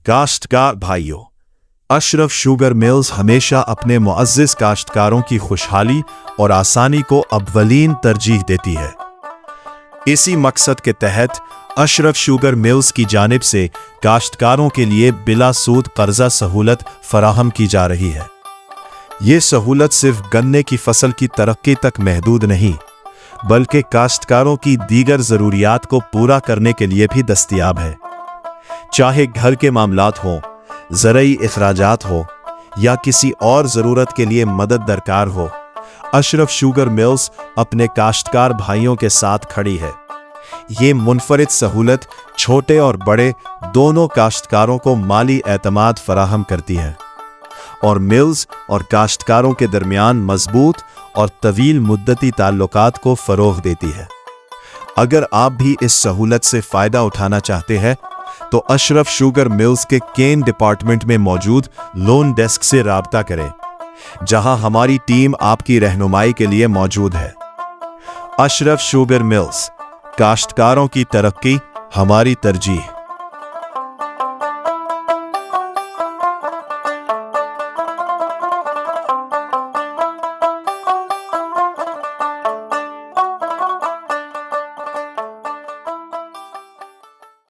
काश्तकार भाइयों, Ashraf sugar mills हमेशा अपने मुअज़्ज़िज़ काश्तकारों की खुशहाली और आसानी को अव्वलीन तरजीह देती है। इसी मकसद के तहत अशरफ शुगर मिल्स की जानिब से काश्तकारों के लिए बिला सूद कर्जा सहूलत फराहम की जा रही है। ये सहूलत सिर्फ गन्ने की फसल की तरक्की तक महदूद नहीं, बल्कि काश्तकारों की दीगर ज़रूरियात को पूरा करने के लिए भी दस्तयाब है। चाहे घर के मामलात हों, ज़रई इखराजात हो या किसी और ज़रूरत के लिए मदद दरकार हो, अशरफ शुगर मिल्स अपने काश्तकार भाइयों के साथ खड़ी है। ये मुनफरिद सहूलत छोटे और बड़े दोनों काश्तकारों को माली एतमाद फराहम करती है और मिल्स और काश्तकारों के दरमियान मजबूत और तवील मुद्दती ताल्लुकात को फ़रोग़ देती है। अगर आप भी इस सहूलत से फ़ायदा उठाना चाहते हैं तो अशरफ शुगर मिल्स के केन डिपार्टमेंट में मौजूद लोन डेस्क से राब्ता करें, जहां हमारी टीम आपकी रहनुमाई के लिए मौजूद है। अशरफ शुगर मिल्स, काश्तकारों की तरक्की हमारी तरजीह।